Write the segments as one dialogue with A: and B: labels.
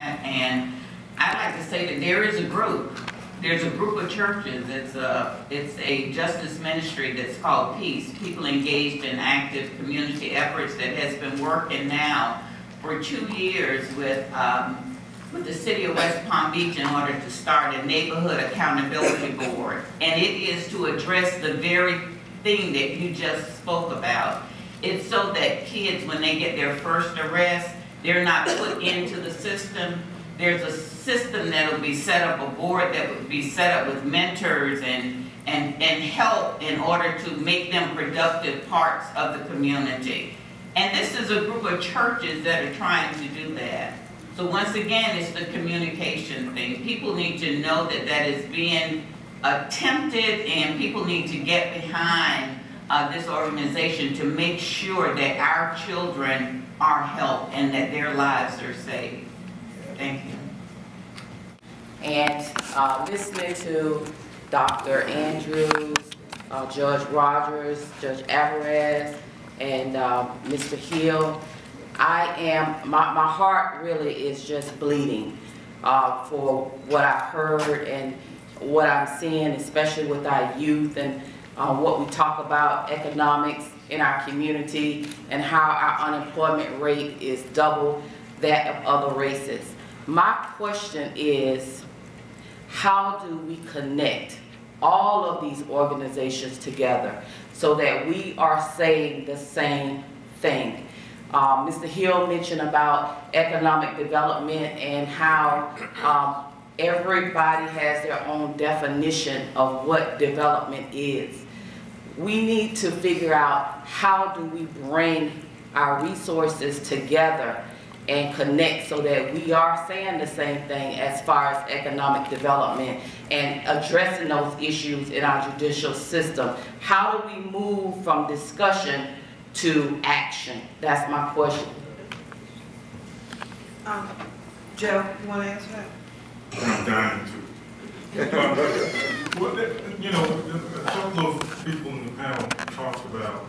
A: And I'd like to say that there is a group. There's a group of churches. It's a justice ministry that's called Peace. People engaged in active community efforts that has been working now for 2 years with the city of West Palm Beach in order to start a neighborhood accountability board. And it is to address the very thing that you just spoke about. It's so that kids, when they get their first arrest, they're not put into the system. There's a system that will be set up, a board that would be set up with mentors and help in order to make them productive parts of the community. And this is a group of churches that are trying to do that. So once again, it's the communication thing. People need to know that that is being attempted, and people need to get behind this organization to make sure that our children are helped and that their lives are saved. Thank you.
B: And listening to Dr. Andrews, Judge Rogers, Judge Alvarez, and Mr. Hill, my heart really is just bleeding for what I've heard and what I'm seeing, especially with our youth and what we talk about economics in our community and how our unemployment rate is double that of other races. My question is, how do we connect all of these organizations together so that we are saying the same thing? Mr. Hill mentioned about economic development and how everybody has their own definition of what development is. We need to figure out how do we bring our resources together and connect so that we are saying the same thing as far as economic development and addressing those issues in our judicial system. How do we move from discussion to action? That's my question.
C: Joe, you want to answer that?
D: I'm dying to. Well, you know, a couple of people in the panel talked about,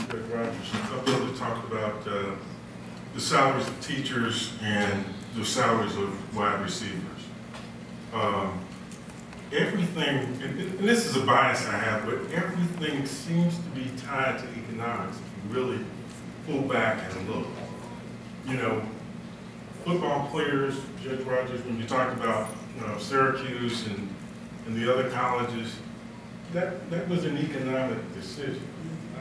D: Greg Rogers, a couple of them talked about the salaries of teachers and the salaries of wide receivers. Everything, and this is a bias I have, but everything seems to be tied to economics if you really pull back and look. You know, football players, Judge Rogers, when you talked about Syracuse and the other colleges, that was an economic decision.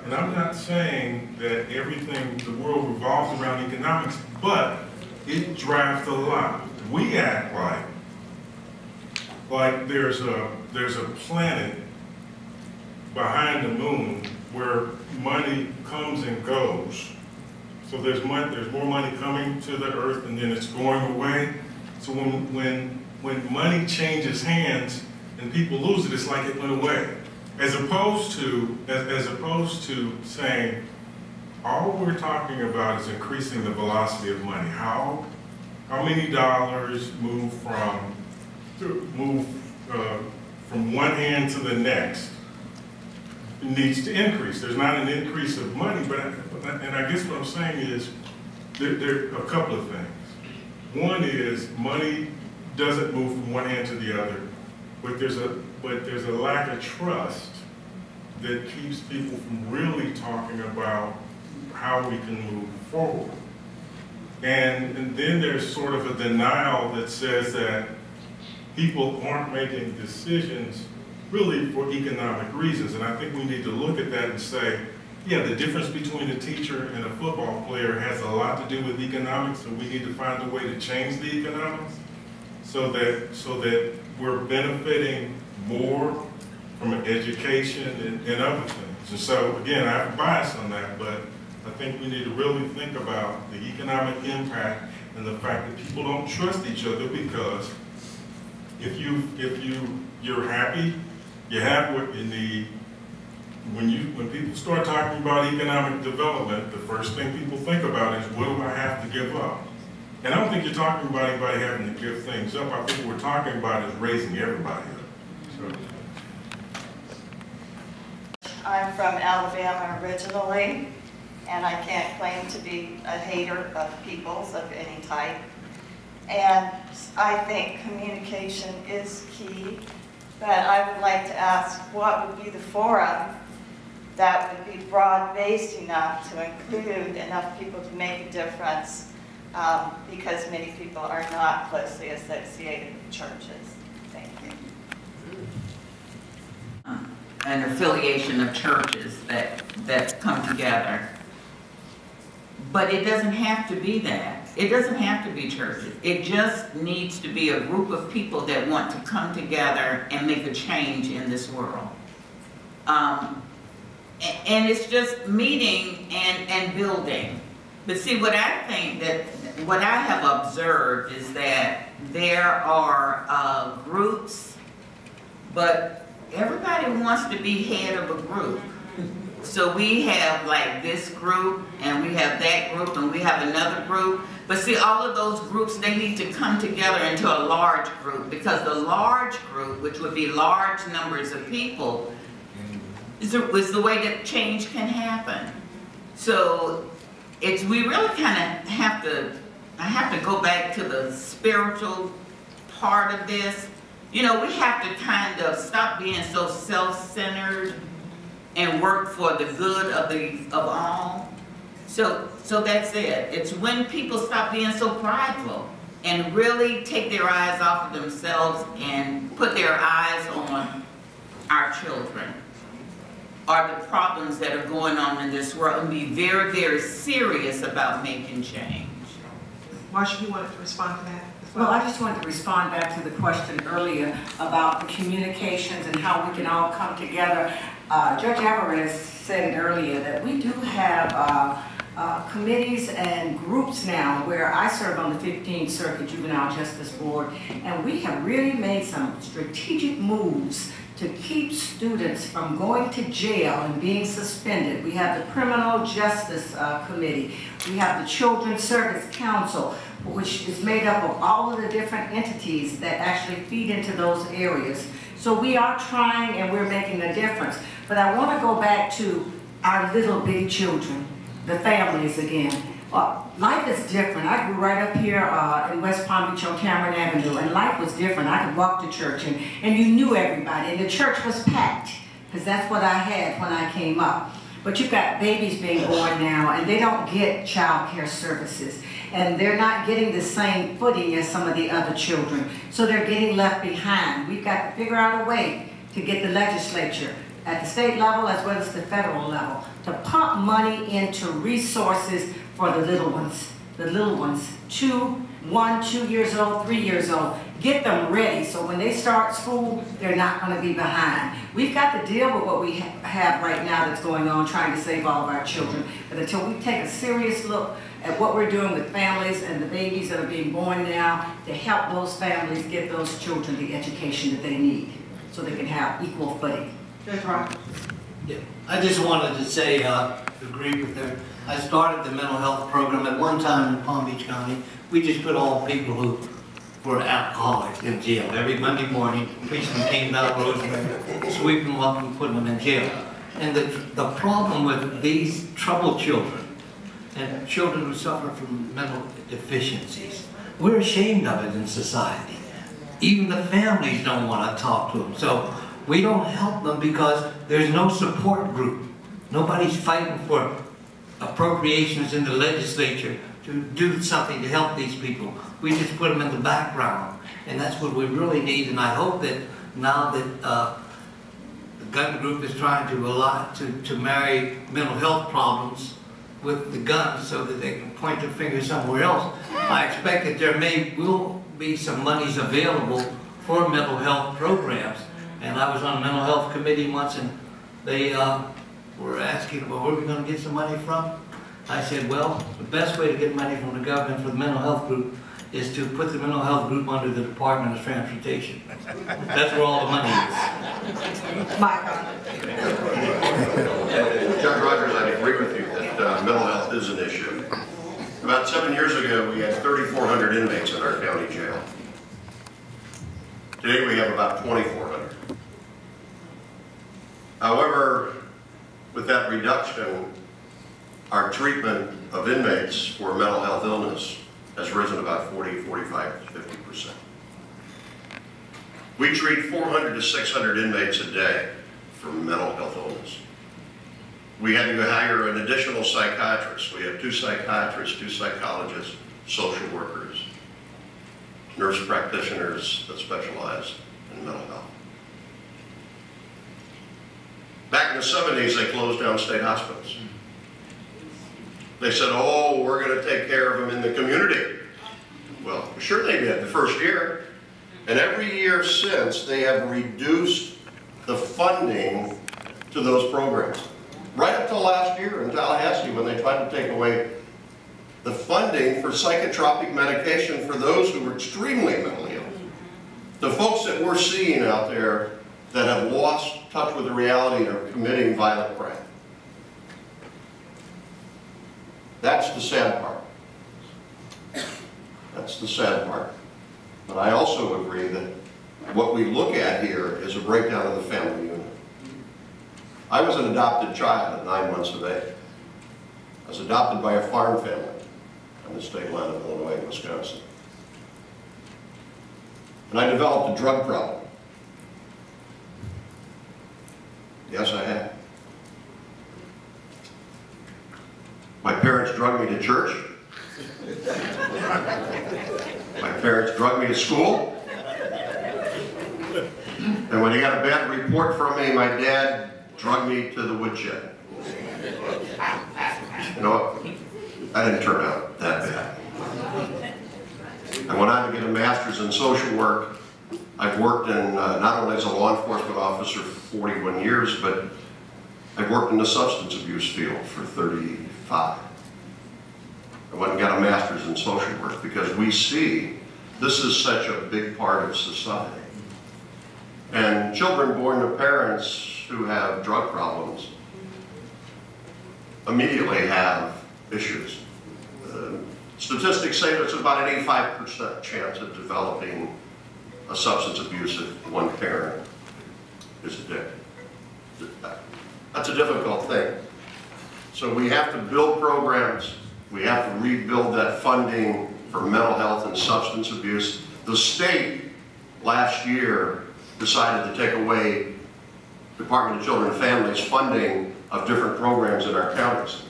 D: And I'm not saying that everything, the world revolves around economics, but it drives a lot. We act like there's a planet behind the moon where money comes and goes. So there's more money coming to the earth and then it's going away. So when money changes hands and people lose it, it's like it went away. As opposed to saying, all we're talking about is increasing the velocity of money. How many dollars move from one hand to the next needs to increase. There's not an increase of money, and I guess what I'm saying is there are a couple of things. One is money doesn't move from one hand to the other, but there's a lack of trust that keeps people from really talking about how we can move forward. And then there's sort of a denial that says that people aren't making decisions really for economic reasons. And I think we need to look at that and say, yeah, the difference between a teacher and a football player has a lot to do with economics, so we need to find a way to change the economics so that we're benefiting more from an education and other things. And so again, I have a bias on that, but I think we need to really think about the economic impact and the fact that people don't trust each other, because if you're happy, you have what you need. When people start talking about economic development, the first thing people think about is, what do I have to give up? And I don't think you're talking about anybody having to give things up. I think what we're talking about is raising everybody up. So.
E: I'm from Alabama originally, and I can't claim to be a hater of peoples of any type. And I think communication is key, but I would like to ask what would be the forum that would be broad-based enough to include enough people to make a difference, because many people are not closely associated with churches. Thank you.
A: An affiliation of churches that come together. But it doesn't have to be that. It doesn't have to be churches. It just needs to be a group of people that want to come together and make a change in this world. And it's just meeting and building. But see, what I think that, what I have observed is that there are groups, but everybody wants to be head of a group. So we have like this group, and we have that group, and we have another group. But see, all of those groups, they need to come together into a large group, because the large group, which would be large numbers of people, is the way that change can happen. So we really kind of have to, I have to go back to the spiritual part of this. You know, we have to kind of stop being so self-centered and work for the good of all. So that's it. It's when people stop being so prideful and really take their eyes off of themselves and put their eyes on our children, or the problems that are going on in this world, and be very, very serious about making change.
C: Marsha, you wanted to respond to that?
F: Well, I just wanted to respond back to the question earlier about the communications and how we can all come together. Judge Alvarez said it earlier that we do have committees and groups now where I serve on the 15th Circuit Juvenile Justice Board, and we have really made some strategic moves to keep students from going to jail and being suspended. We have the Criminal Justice Committee. We have the Children's Service Council, which is made up of all of the different entities that actually feed into those areas. So we are trying and we're making a difference. But I want to go back to our little bitty children, the families again. Life is different. I grew right up here in West Palm Beach on Cameron Avenue, and life was different. I could walk to church, and you knew everybody, and the church was packed, because that's what I had when I came up. But you've got babies being born now, and they don't get child care services, and they're not getting the same footing as some of the other children, so they're getting left behind. We've got to figure out a way to get the legislature at the state level as well as the federal level to pump money into resources for the little ones, 1, 2 years old, 3 years old. Get them ready so when they start school, they're not going to be behind. We've got to deal with what we have right now that's going on, trying to save all of our children. But until we take a serious look at what we're doing with families and the babies that are being born now to help those families get those children the education that they need so they can have equal footing.
C: Judge Rogers.
G: Yeah, I just wanted to say, agree with her. I started the mental health program at one time in Palm Beach County. We just put all people who were alcoholics in jail. Every Monday morning, policemen came down Rosemary, sweep them up and put them in jail. And the problem with these troubled children and children who suffer from mental deficiencies, we're ashamed of it in society. Even the families don't want to talk to them. So we don't help them because there's no support group. Nobody's fighting for appropriations in the legislature to do something to help these people. We just put them in the background, and that's what we really need. And I hope that now that the gun group is trying to marry mental health problems with the guns so that they can point their finger somewhere else, I expect that there will be some monies available for mental health programs. And I was on a mental health committee once, and they were asking, well, where are we going to get some money from? I said, well, the best way to get money from the government for the mental health group is to put the mental health group under the Department of Transportation. That's where all the money is.
C: My comment.
H: Judge Rogers, I agree with you that mental health is an issue. About 7 years ago, we had 3,400 inmates in our county jail. Today, we have about 2,400. However, with that reduction, our treatment of inmates for mental health illness has risen about 40, 45, 50%. We treat 400 to 600 inmates a day for mental health illness. We had to hire an additional psychiatrist. We have 2 psychiatrists, 2 psychologists, social workers, nurse practitioners that specialize in mental health. Back in the 70s, they closed down state hospitals. They said, oh, we're going to take care of them in the community. Well, sure they did the first year. And every year since, they have reduced the funding to those programs. Right up till last year in Tallahassee, when they tried to take away the funding for psychotropic medication for those who were extremely mentally ill. The folks that we're seeing out there that have lost touch with the reality and are committing violent crime. That's the sad part. That's the sad part. But I also agree that what we look at here is a breakdown of the family unit. I was an adopted child at 9 months of age. I was adopted by a farm family on the state line of Illinois and Wisconsin. And I developed a drug problem. Yes, I have. My parents drugged me to church. My parents drugged me to school. And when he got a bad report from me, my dad drugged me to the woodshed. You know, that didn't turn out that bad. I went on to get a master's in social work. I've worked in, not only as a law enforcement officer for 41 years, but I've worked in the substance abuse field for 35. I went and got a master's in social work because we see this is such a big part of society. And children born to parents who have drug problems immediately have issues. Statistics say there's about an 85% chance of developing a substance abuse if one parent is addicted. That's a difficult thing. So we have to build programs. We have to rebuild that funding for mental health and substance abuse. The state last year decided to take away Department of Children and Families funding of different programs in our counties.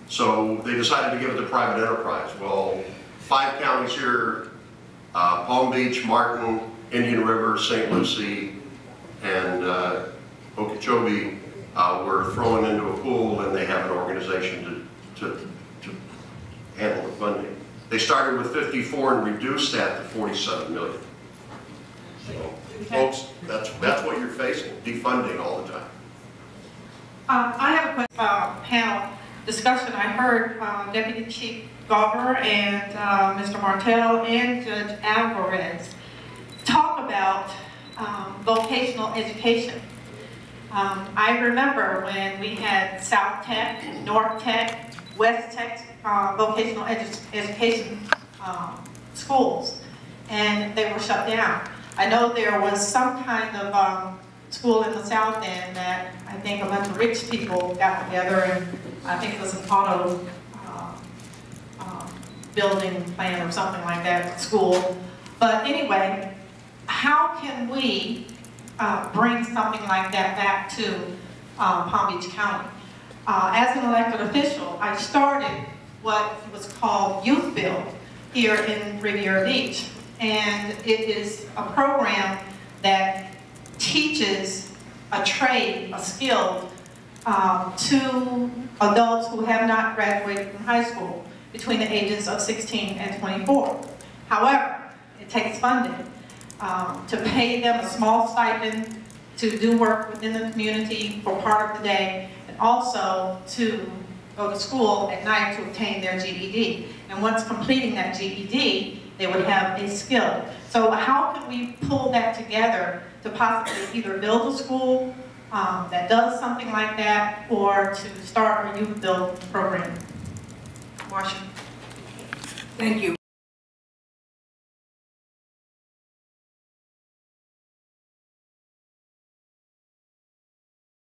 H: So they decided to give it to private enterprise. Well, 5 counties here, Palm Beach, Martin, Indian River, St. Lucie, and Okeechobee were thrown into a pool, and they have an organization to handle the funding. They started with 54 and reduced that to 47 million. So, folks, that's what you're facing, defunding all the time.
C: I have a question, panel discussion. I heard Deputy Chief Garber and Mr. Martell and Judge Alvarez talk about vocational education. I remember when we had South Tech, North Tech, West Tech vocational education schools, and they were shut down. I know there was some kind of school in the South End that I think a bunch of rich people got together, and I think it was an auto building plan or something like that, school. But anyway, how can we bring something like that back to Palm Beach County? As an elected official, I started what was called Youth Build here in Riviera Beach. And it is a program that teaches a trade, a skill, to adults who have not graduated from high school between the ages of 16 and 24. However, it takes funding to pay them a small stipend to do work within the community for part of the day, and also to go to school at night to obtain their GED. And once completing that GED, they would have a skill. So how can we pull that together to possibly either build a school that does something like that, or to start a youth build program? Marsha.
F: Thank you.